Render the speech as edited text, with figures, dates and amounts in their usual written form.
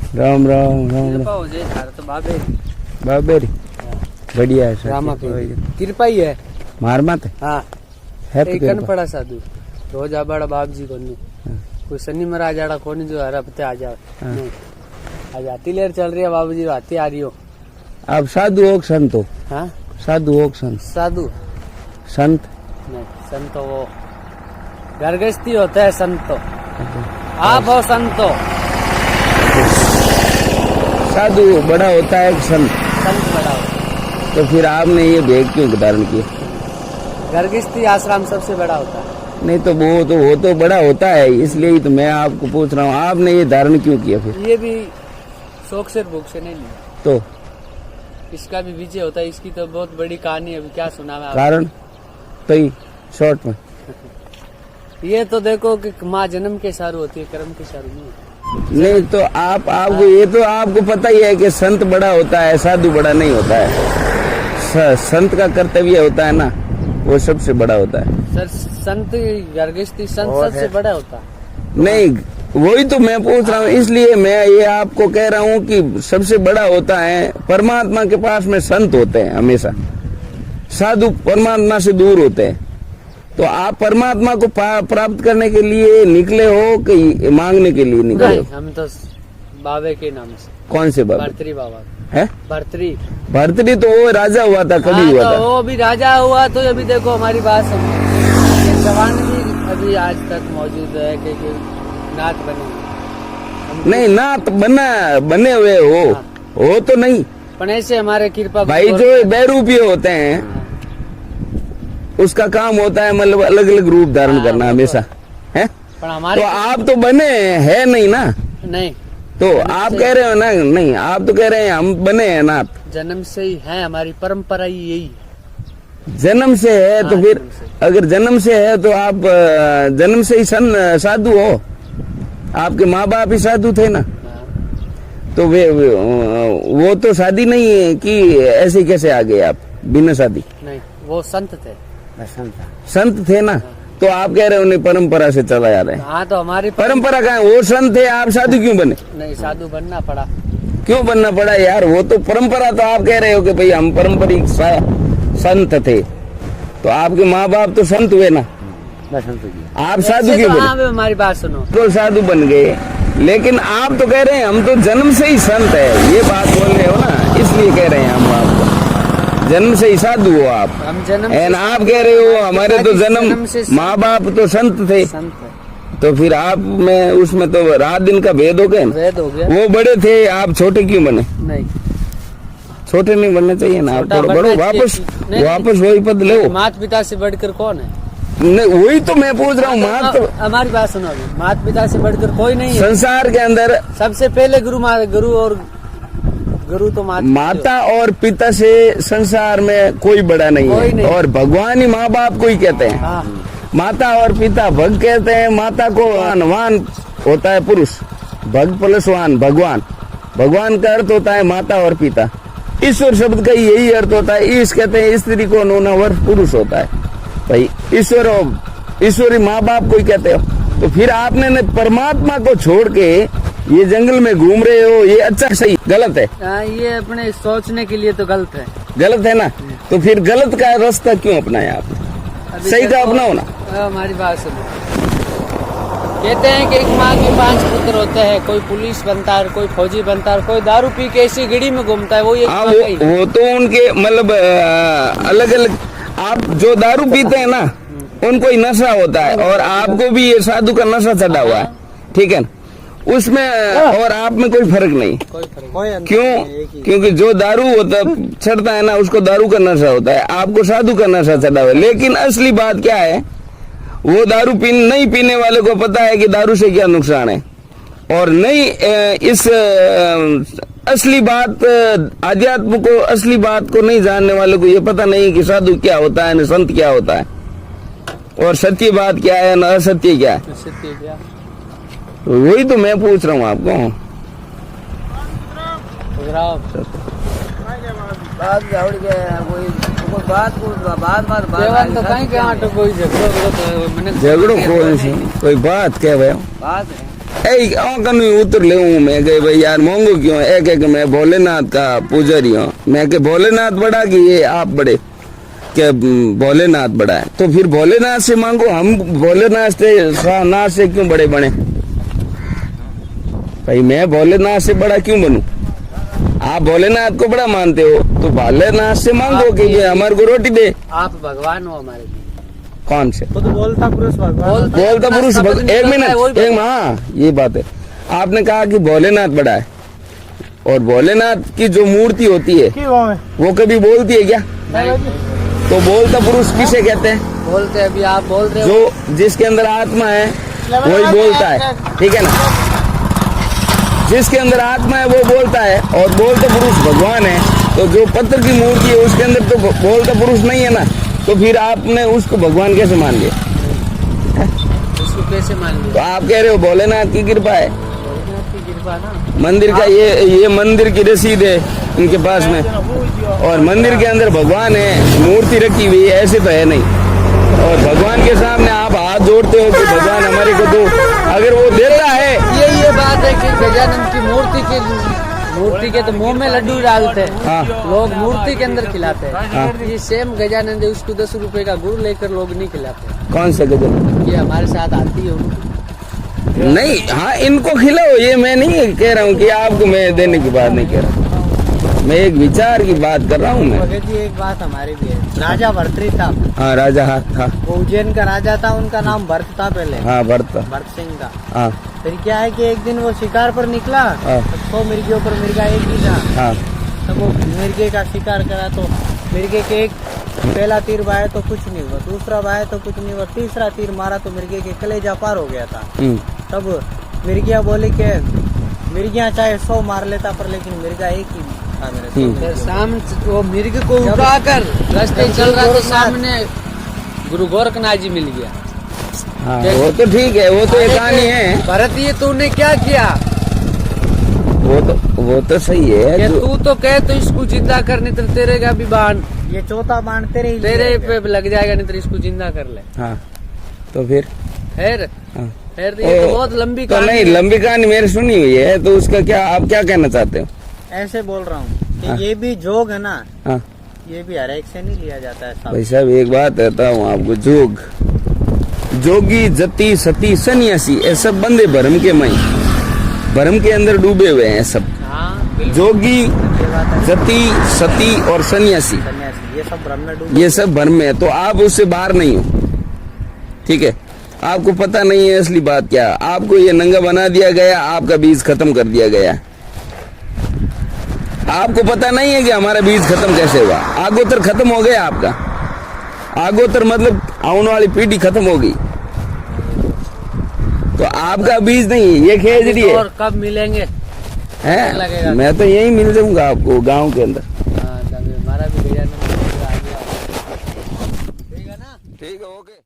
राम राम राम राम। तो बाबेरी बढ़िया है सर। रामा कृपा ही है मार मत हाँ है तो कन पड़ा साधु रोज आबाड़ा बाप जी को कोई शनि मरा जाड़ा कोनी जो हरा पत्ते आ जाओ आज हाथी लेर चल रही है बाबू जी हाथी आ रही हो आप साधु हो कि संत हो? हाँ साधु हो कि संत? साधु संत नहीं संत तो वो घरगृहस्थी होता है संत तो आप हो संत तो साधु बड़ा होता है कि संत? संत बड़ा होता तो फिर आपने ये भेद क्यों धारण किया? घरगृहस्थी आश्रम सबसे बड़ा होता है। नहीं तो वो तो बड़ा होता है, इसलिए ही तो मैं आपको पूछ रहा हूँ आपने ये धारण क्यों किया फिर? ये भी शौक से भूख से नहीं लिया तो इसका भी विजय होता है। इसकी तो बहुत बड़ी कहानी है, अभी क्या सुना मैं कारण तो शॉर्ट में ये तो देखो कि माँ जन्म के सारू होती है, कर्म के सारू नहीं। नहीं तो आपको ये तो आपको पता ही है कि संत बड़ा होता है साधु बड़ा नहीं होता है। संत का कर्तव्य होता है ना, वो सबसे बड़ा होता है। सर संत घरगृहस्थी संत सबसे बड़ा होता है। नहीं वही तो मैं पूछ रहा हूँ, इसलिए मैं ये आपको कह रहा हूँ कि सबसे बड़ा होता है। परमात्मा के पास में संत होते हैं हमेशा, साधु परमात्मा से दूर होते हैं। तो आप परमात्मा को प्राप्त करने के लिए निकले हो कि मांगने के लिए निकले हो? हम तो बाबे के नाम से। कौन से बाबा? भर्तरी बाबा है। भर्तरी तो वो राजा हुआ था, कभी हुआ था? वो भी राजा हुआ तो अभी देखो हमारी बात समझो, जवान भी अभी आज तक मौजूद है कि नाथ बने नहीं नाथ बने हुए हो तो नहीं, पर ऐसे हमारे कृपा भाई जो बैरूपीय होते हैं उसका काम होता है मतलब अलग अलग रूप धारण करना हमेशा है। पर हमारे तो आप तो बने है नहीं ना, नहीं तो आप कह रहे हो ना नहीं, आप तो कह रहे हैं हम बने हैं नाथ। जन्म से ही है, हमारी परंपरा ही यही है। जन्म से है तो फिर अगर जन्म से है तो आप जन्म से ही साधु हो। आपके माँ बाप ही साधु थे ना, तो वो तो शादी नहीं है कि ऐसे कैसे आ गए आप बिना शादी? नहीं वो संत थे। संत थे ना, तो आप कह रहे हो नहीं परंपरा से चला जा रहे हैं। हाँ तो हमारी परंपरा कहाँ है? वो संत थे, आप साधु क्यों बने? नहीं साधु बनना पड़ा। क्यों बनना पड़ा यार? वो तो परंपरा, तो आप कह रहे हो कि भाई हम पारंपरिक संत थे, तो आपके माँ बाप तो संत हुए ना, आप साधु क्यों बने? हमारी बात सुनो, तो साधु बन गए, लेकिन आप तो कह रहे हैं हम तो जन्म से ही संत है, ये बात बोल रहे हो ना, इसलिए कह रहे हैं हम आपको जन्म से ही साधु हो आप। हम जन्म एंड आप कह रहे हो हमारे तो जन्म माँ बाप तो संत थे, तो फिर आप में उसमें तो रात दिन का भेद हो गया। भेद हो गया। वो बड़े थे, आप छोटे क्यों बने? नहीं छोटे नहीं बनने चाहिए ना, आप थोड़ा बड़ो, वापस वही पद लो। माता पिता से बढ़कर कौन है? नहीं वही तो मैं पूछ रहा हूँ। तो हमारी बात सुनो, माता पिता से बढ़कर कोई नहीं है संसार के अंदर। सबसे पहले गुरु तो माता और पिता से संसार में कोई बड़ा नहीं है, और भगवान ही माँ बाप को ही कहते हैं। हाँ। माता और पिता भग कहते हैं। माता को वान होता है पुरुष, भग प्लस वान भगवान। भगवान का अर्थ होता है माता और पिता। ईश्वर शब्द का यही अर्थ होता है। ईश कहते हैं स्त्री को, नौनावर पुरुष होता है। भाई ईश्वरी माँ बाप को ही कहते हो। तो फिर आपने परमात्मा को छोड़ के ये जंगल में घूम रहे हो, ये अच्छा सही गलत है? ये अपने सोचने के लिए तो गलत है। गलत है ना, तो फिर गलत का रास्ता क्यों अपनाया आपने? सही का अपनाओ ना। हमारी बात सुनो, कहते हैं कि एक माँ के 5 पुत्र होते हैं, कोई पुलिस बनता है, कोई फौजी बनता है, कोई दारू पी के ऐसी गड़ी में घूमता है। वो तो उनके मतलब अलग अलग। आप जो दारू पीते हैं ना उनको ही नशा होता है, और आपको भी ये साधु का नशा चढ़ा हुआ है, ठीक है ना? उसमें और आप में कोई फर्क नहीं। क्यों? क्योंकि जो दारू होता चढ़ता है ना उसको दारू का नशा होता है, आपको साधु का नशा चढ़ा हुआ है। लेकिन असली बात क्या है, वो दारू नहीं पीने वाले को पता है कि दारू से क्या नुकसान है, और नहीं इस असली बात आध्यात्म को, असली बात को नहीं जानने वाले को ये पता नहीं कि साधु क्या होता है, न संत क्या होता है, और सत्य बात क्या है, न असत्य क्या है। सत्य क्या? वही तो मैं पूछ रहा हूँ आपको। झगड़ो कोई बात क्या भाई? कनु उतर ले हूँ मैं कहे भाई यार मोंगो क्यों है एक मैं भोलेनाथ का पुजारी हूँ मैं के भोलेनाथ बड़ा कि ये आप बड़े क्या भोलेनाथ बड़ा है तो फिर भोलेनाथ से मांगो हम भोलेनाथ से क्यों बड़े बने भाई मैं भोलेनाथ से बड़ा क्यों बनूं आप भोलेनाथ को बड़ा मानते हो तो भोलेनाथ से मांगो कि ये हमारे को रोटी दे आप भगवान हो हमारे लिए कौन से खुद बोलता पुरुष भगवान बोलता पुरुष एक मिनट एक हाँ ये बात है आपने कहा कि भोलेनाथ बड़ा है और भोलेनाथ की जो मूर्ति होती है वो कभी बोलती है क्या तो बोलता पुरुष किसे कहते हैं बोलते हैं अभी आप बोल रहे हो जो जिसके अंदर आत्मा है वही बोलता है ठीक है ना जिसके अंदर आत्मा है वो बोलता है और बोलता पुरुष भगवान है तो जो पत्थर की मूर्ति है उसके अंदर तो बोलता पुरुष नहीं है ना तो फिर आपने उसको भगवान कैसे मान लिया उसको कैसे मान तो लिया आप कह रहे हो भोलेनाथ की कृपा है भोलेनाथ की कृपा ना मंदिर का ये मंदिर की रसीद है इनके पास में और मंदिर के अंदर भगवान है मूर्ति रखी हुई है ऐसे तो है नहीं और भगवान के सामने आप हाथ जोड़ते हो कि भगवान हमारे को दो अगर वो देता है ये बात है कि गजानन की मूर्ति के तो मुंह में लड्डू डालते हैं हाँ लोग मूर्ति के अंदर खिलाते हैं हाँ। ये सेम गजानंद है उसको 10 रुपए का गुड़ लेकर लोग नहीं खिलाते कौन सा गजल ये हमारे साथ आती है उनको नहीं हाँ इनको खिलाओ ये मैं नहीं कह रहा हूँ कि आपको मैं देने की बात नहीं कह रहा मैं एक विचार की बात कर रहा हूँ मैं भगत जी एक बात हमारी भी है राजा भर्तृ था हाँ राजा हाथ था वो उज्जैन का राजा था उनका नाम भरत था पहले हाँ भरत भरत सिंह का हाँ फिर क्या है कि एक दिन वो शिकार पर निकला हाँ। तो मिर्गियों पर मिर्गा एक ही था हाँ तो वो मिर्गे का शिकार करा तो मिर्गे के एक पहला तीर बाया तो कुछ नहीं हुआ दूसरा बाया तो कुछ नहीं हुआ तीसरा तीर मारा तो मिर्गे के कलेजा पार हो गया था तब मिर्गिया बोले कि मिर्गिया चाहे 100 मार लेता पर लेकिन मिर्गा एक ही था मेरे फिर सामने वो मिर्ग को उठाकर रास्ते चल रहा तो सामने गुरु गोरखनाथ जी मिल गया हाँ वो तो ठीक है वो तो एक कहानी है भरत ये तूने क्या किया वो तो सही है ये तू तो कह तो इसको जिंदा करने तो तेरे का भी बाण ये चौथा बाण तेरे ही तेरे पे लग जाएगा नहीं तो इसको जिंदा कर ले हाँ तो फिर फिर हाँ। फिर तो ये तो बहुत लंबी तो कहानी नहीं है। लंबी कहानी मेरी सुनी हुई है तो उसका क्या आप क्या कहना चाहते हो ऐसे बोल रहा हूँ कि हाँ। ये भी जोग है ना हाँ ये भी हर एक से नहीं लिया जाता है साहब। भाई साहब एक बात कहता हूँ आपको जोग जोगी जति सती सन्यासी ये सब बंदे भरम के मई भरम के अंदर डूबे हुए हैं सब हाँ बिल्कुल। जोगी ये बात है जति सती और सन्यासी सन्यासी ये सब भ्रम में डूबे ये सब भ्रम में है तो आप उससे बाहर नहीं हो ठीक है आपको पता नहीं है असली बात क्या आपको ये नंगा बना दिया गया आपका बीज खत्म कर दिया गया आपको पता नहीं है कि हमारा बीज खत्म कैसे हुआ आगोतर खत्म हो गया आपका आगोतर मतलब आने वाली पीढ़ी खत्म हो गई तो आपका बीज नहीं ये खेजड़ी है और कब मिलेंगे लगेगा। हैं मैं तो यही मिल जाऊंगा आपको गांव के अंदर हाँ, हमारा भी गजानन मंदिर आ गया। ठीक है ओके